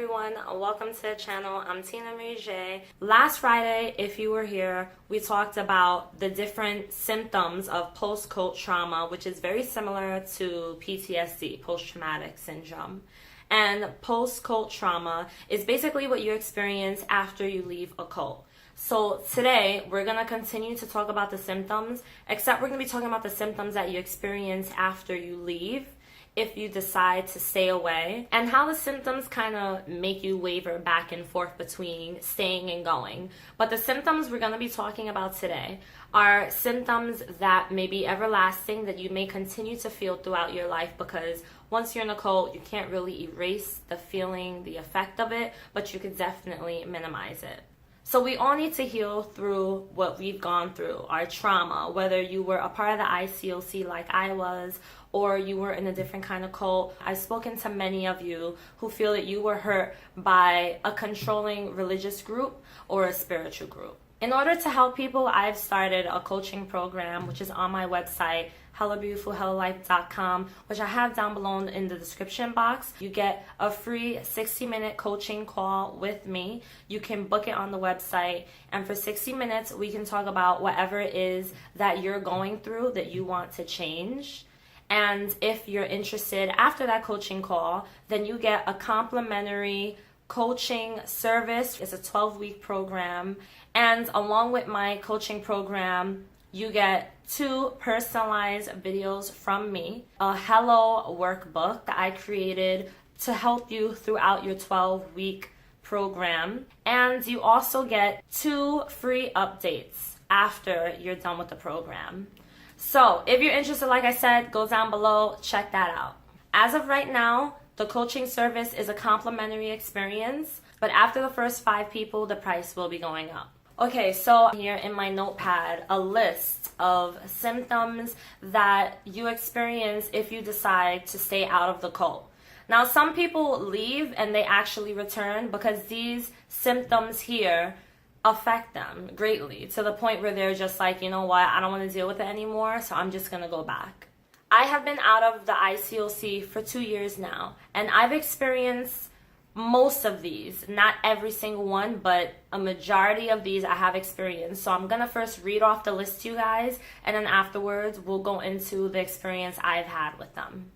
everyone, welcome to the channel. I'm Tina Marie J. Last Friday, if you were here, we talked about the different symptoms of post-coat trauma, which is very similar to PTSD, post-traumatic syndrome. And post-coat trauma is basically what you experience after you leave a cult. So today, we're going to continue to talk about the symptoms, except we're going to be talking about the symptoms that you experience after you leave, if you decide to stay away, and how the symptoms kind of make you waver back and forth between staying and going. But the symptoms we're going to be talking about today are symptoms that may be everlasting, that you may continue to feel throughout your life, because once you're in a cult, you can't really erase the feeling, the effect of it, but you could definitely minimize it. So we all need to heal through what we've gone through, our trauma, whether you were a part of the ICOC like I was, or you were in a different kind of cult. I've spoken to many of you who feel that you were hurt by a controlling religious group or a spiritual group. In order to help people, I've started a coaching program, which is on my website, hellabeautifulhellalife.com, which I have down below in the description box. You get a free 60-minute coaching call with me. You can book it on the website, and for 60 minutes, we can talk about whatever it is that you're going through that you want to change. And if you're interested after that coaching call, then you get a complimentary coaching service. It's a 12-week program. And along with my coaching program, you get 2 personalized videos from me, a Hello workbook that I created to help you throughout your 12-week program. And you also get 2 free updates after you're done with the program. So if you're interested, like I said, go down below, check that out. As of right now, the coaching service is a complimentary experience, but after the first 5 people, the price will be going up. Okay, so here in my notepad, a list of symptoms that you experience if you decide to stay out of the cult. Now, some people leave and they actually return because these symptoms here affect them greatly, to the point where they're just like, you know what, I don't want to deal with it anymore, so I'm just going to go back. I have been out of the ICOC for 2 years now, and I've experienced most of these, not every single one, but a majority of these I have experienced. So I'm going to first read off the list to you guys, and then afterwards we'll go into the experience I've had with them.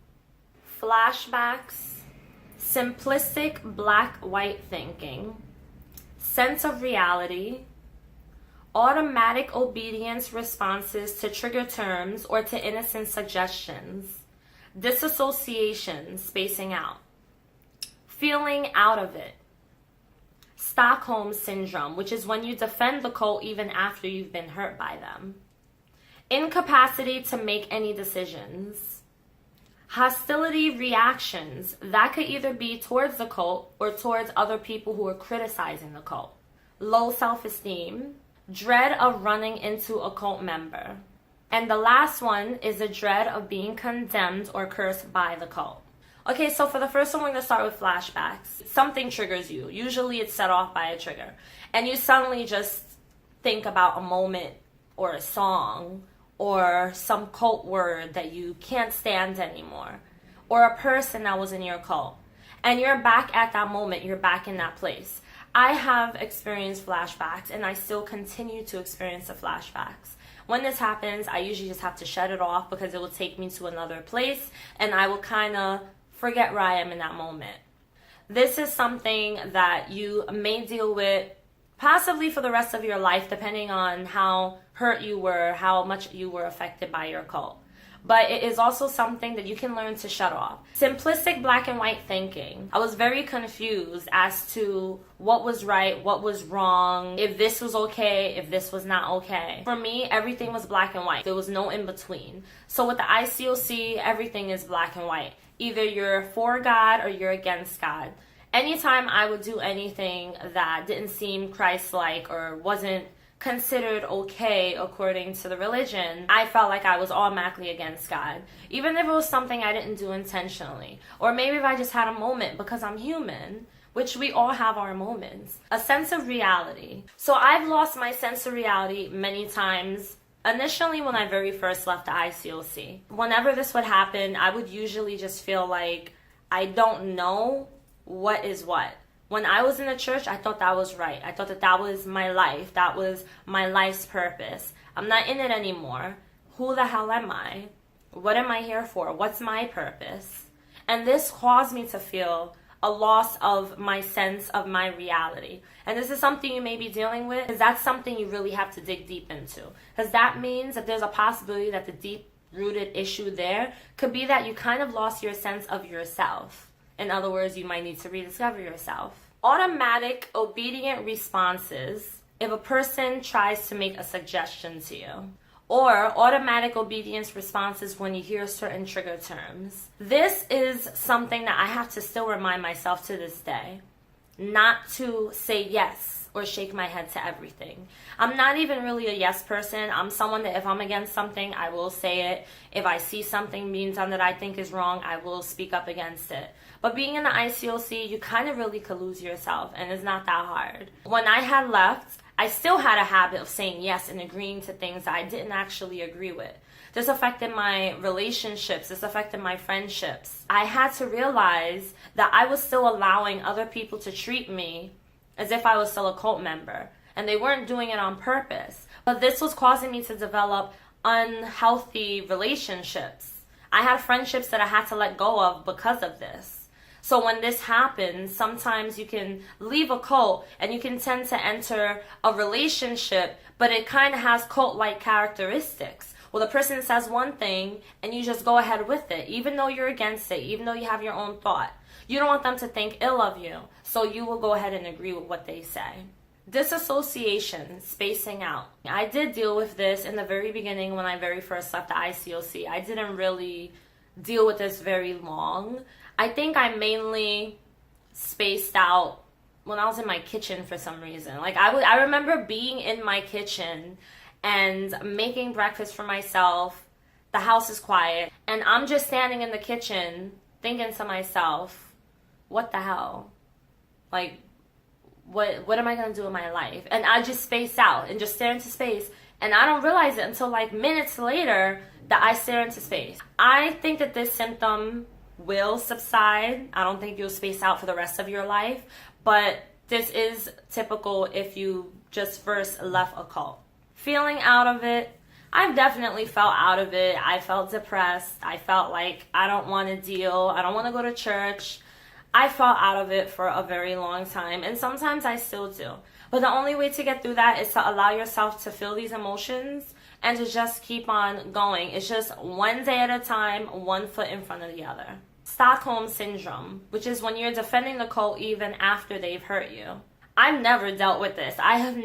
Flashbacks, simplistic black-white thinking, sense of reality, automatic obedience responses to trigger terms or to innocent suggestions, disassociation, spacing out, feeling out of it, Stockholm Syndrome, which is when you defend the cult even after you've been hurt by them, incapacity to make any decisions, hostility reactions that could either be towards the cult or towards other people who are criticizing the cult, low self-esteem, dread of running into a cult member, and the last one is the dread of being condemned or cursed by the cult. Okay, so for the first one, we're going to start with flashbacks. Something triggers you. Usually it's set off by a trigger, and you suddenly just think about a moment or a song or some cult word that you can't stand anymore, or a person that was in your cult, and you're back at that moment, you're back in that place. I have experienced flashbacks, and I still continue to experience the flashbacks. When this happens, I usually just have to shut it off because it will take me to another place, and I will kind of forget where I am in that moment. This is something that you may deal with possibly for the rest of your life, depending on how hurt you were, how much you were affected by your cult. But it is also something that you can learn to shut off. Simplistic black and white thinking. I was very confused as to what was right, what was wrong, if this was okay, if this was not okay. For me, everything was black and white. There was no in between. So with the ICOC, everything is black and white. Either you're for God or you're against God. Anytime I would do anything that didn't seem Christ-like or wasn't considered okay according to the religion, I felt like I was automatically against God. Even if it was something I didn't do intentionally. Or maybe if I just had a moment because I'm human, which we all have our moments. A sense of reality. So I've lost my sense of reality many times. Initially, when I very first left the ICOC, whenever this would happen, I would usually just feel like I don't know what is what. When I was in the church, I thought that was right. I thought that that was my life. That was my life's purpose. I'm not in it anymore. Who the hell am I? What am I here for? What's my purpose? And this caused me to feel a loss of my sense of my reality. And this is something you may be dealing with, because that's something you really have to dig deep into. Because that means that there's a possibility that the deep-rooted issue there could be that you kind of lost your sense of yourself. In other words, you might need to rediscover yourself. Automatic, obedient responses if a person tries to make a suggestion to you. Or automatic obedience responses when you hear certain trigger terms. This is something that I have to still remind myself to this day. Not to say yes or shake my head to everything. I'm not even really a yes person. I'm someone that if I'm against something, I will say it. If I see something being done that I think is wrong, I will speak up against it. But being in the ICOC, you kind of really could lose yourself, and it's not that hard. When I had left, I still had a habit of saying yes and agreeing to things that I didn't actually agree with. This affected my relationships. This affected my friendships. I had to realize that I was still allowing other people to treat me as if I was still a cult member. And they weren't doing it on purpose. But this was causing me to develop unhealthy relationships. I had friendships that I had to let go of because of this. So when this happens, sometimes you can leave a cult and you can tend to enter a relationship, but it kind of has cult-like characteristics. Well, the person says one thing and you just go ahead with it, even though you're against it, even though you have your own thought. You don't want them to think ill of you, so you will go ahead and agree with what they say. Disassociation, spacing out. I did deal with this in the very beginning when I very first left the ICOC. I didn't really deal with this very long. I think I mainly spaced out when I was in my kitchen for some reason. Like I remember being in my kitchen and making breakfast for myself. The house is quiet and I'm just standing in the kitchen thinking to myself, what the hell? Like, what am I going to do in my life? And I just space out and just stare into space. And I don't realize it until like minutes later that I stare into space. I think that this symptom will subside. I don't think you'll space out for the rest of your life, but this is typical if you just first left a cult. Feeling out of it, I've definitely felt out of it. I felt depressed. I felt like I don't want to deal. I don't want to go to church. I felt out of it for a very long time, and sometimes I still do. But the only way to get through that is to allow yourself to feel these emotions and to just keep on going. It's just one day at a time, one foot in front of the other. Stockholm Syndrome, which is when you're defending the cult even after they've hurt you. I've never dealt with this. I have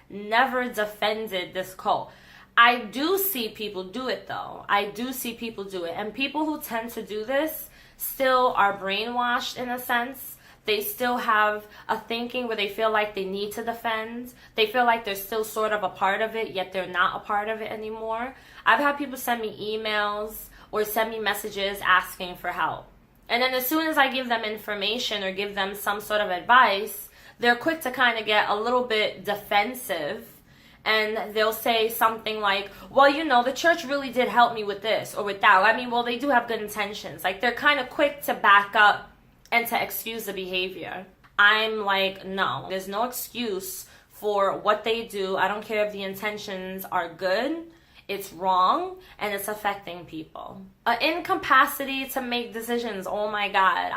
never defended this cult. I do see people do it though. I do see people do it. And people who tend to do this still are brainwashed in a sense. They still have a thinking where they feel like they need to defend. They feel like they're still sort of a part of it, yet they're not a part of it anymore. I've had people send me emails or send me messages asking for help. And then as soon as I give them information or give them some sort of advice, they're quick to kind of get a little bit defensive. And they'll say something like, well, you know, the church really did help me with this or with that. I mean, well, they do have good intentions. Like, they're kind of quick to back up and to excuse the behavior. I'm like, no, there's no excuse for what they do. I don't care if the intentions are good. It's wrong, and it's affecting people. An incapacity to make decisions. Oh my God,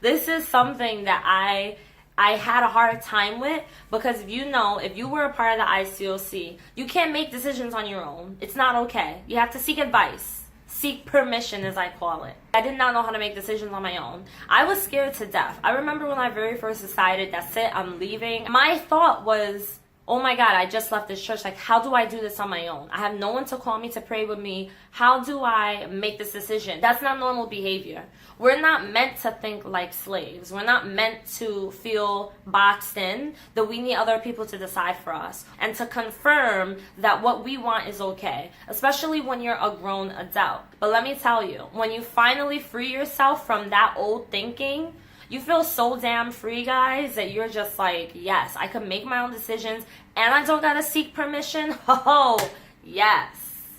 this is something that I had a hard time with, because if you were a part of the ICOC, you can't make decisions on your own. It's not okay. You have to seek advice. Seek permission, as I call it. I did not know how to make decisions on my own. I was scared to death. I remember when I very first decided, that's it, I'm leaving. My thought was, oh my God, I just left this church. Like, how do I do this on my own? I have no one to call me to pray with me. How do I make this decision? That's not normal behavior. We're not meant to think like slaves. We're not meant to feel boxed in, that we need other people to decide for us and to confirm that what we want is okay, especially when you're a grown adult. But let me tell you, when you finally free yourself from that old thinking, you feel so damn free, guys, that you're just like, yes, I can make my own decisions and I don't gotta seek permission. Oh, yes.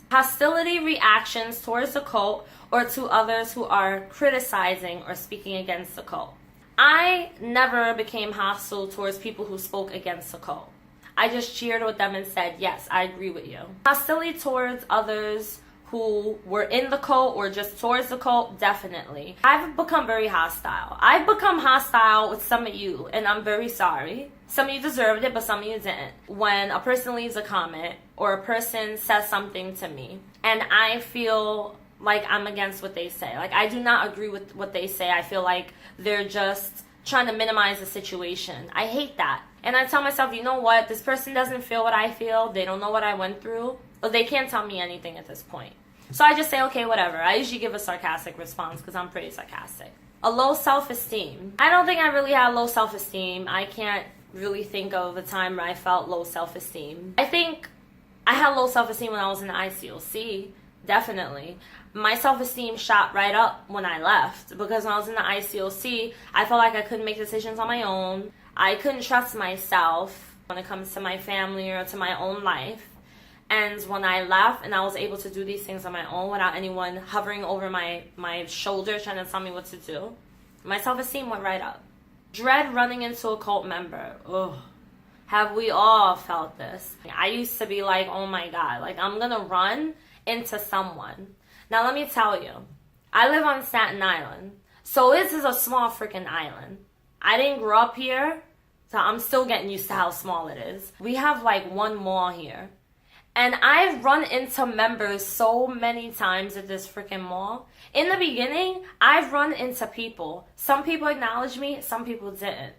Hostility reactions towards the cult or to others who are criticizing or speaking against the cult. I never became hostile towards people who spoke against the cult. I just cheered with them and said, yes, I agree with you. Hostility towards others who were in the cult or just towards the cult, definitely. I've become very hostile. I've become hostile with some of you, and I'm very sorry. Some of you deserved it, but some of you didn't. When a person leaves a comment or a person says something to me, and I feel like I'm against what they say. Like, I do not agree with what they say. I feel like they're just trying to minimize the situation. I hate that. And I tell myself, you know what? This person doesn't feel what I feel. They don't know what I went through. Or they can't tell me anything at this point. So I just say, okay, whatever. I usually give a sarcastic response because I'm pretty sarcastic. A low self-esteem. I don't think I really had low self-esteem. I can't really think of a time where I felt low self-esteem. I think I had low self-esteem when I was in the ICOC. Definitely. My self-esteem shot right up when I left because when I was in the ICOC, I felt like I couldn't make decisions on my own. I couldn't trust myself when it comes to my family or to my own life. And when I left and I was able to do these things on my own without anyone hovering over my shoulder trying to tell me what to do, my self-esteem went right up. Dread running into a cult member. Ugh. Have we all felt this? I used to be like, oh my God, like I'm gonna run into someone. Now let me tell you, I live on Staten Island. So this is a small freaking island. I didn't grow up here, so I'm still getting used to how small it is. We have like one mall here. And I've run into members so many times at this freaking mall. In the beginning, I've run into people. Some people acknowledged me, some people didn't.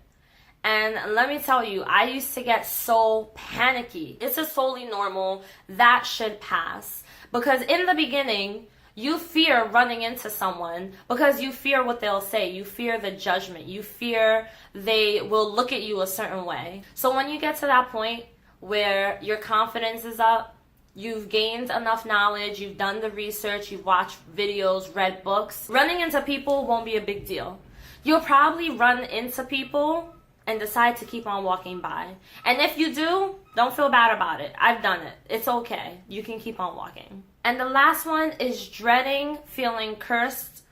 And let me tell you, I used to get so panicky. This is totally normal. That should pass. Because in the beginning, you fear running into someone because you fear what they'll say. You fear the judgment. You fear they will look at you a certain way. So when you get to that point where your confidence is up, you've gained enough knowledge, you've done the research, you've watched videos, read books, running into people won't be a big deal. You'll probably run into people and decide to keep on walking by. And if you do, don't feel bad about it. I've done it. It's okay. You can keep on walking. And the last one is dreading feeling cursed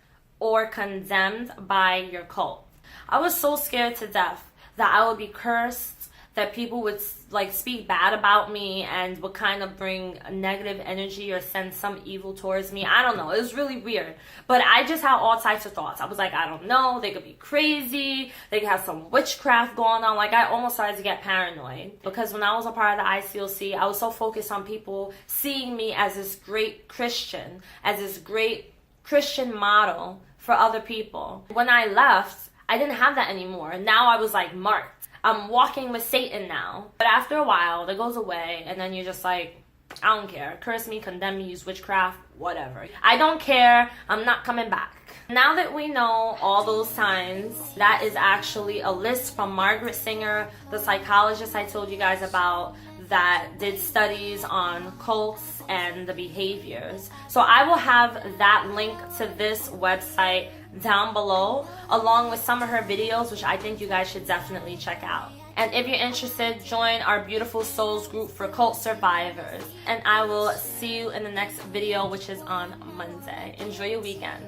or condemned by your cult. I was so scared to death that I would be cursed, that people would like speak bad about me and would kind of bring a negative energy or send some evil towards me. I don't know. It was really weird. But I just had all types of thoughts. I was like, I don't know. They could be crazy. They could have some witchcraft going on. Like, I almost started to get paranoid. Because when I was a part of the ICOC, I was so focused on people seeing me as this great Christian, as this great Christian model for other people. When I left, I didn't have that anymore. Now I was like marked. I'm walking with Satan now. But after a while, that goes away, and then you're just like, I don't care. Curse me, condemn me, use witchcraft, whatever. I don't care. I'm not coming back. Now that we know all those signs, that is actually a list from Margagaret SInger, the psychologist I told you guys about, that did studies on cults and the behaviors. So I will have that link to this website down below, along with some of her videos, which I think you guys should definitely check out. And if you're interested, join our Beautiful Souls group for cult survivors. And I will see you in the next video, which is on Monday. Enjoy your weekend.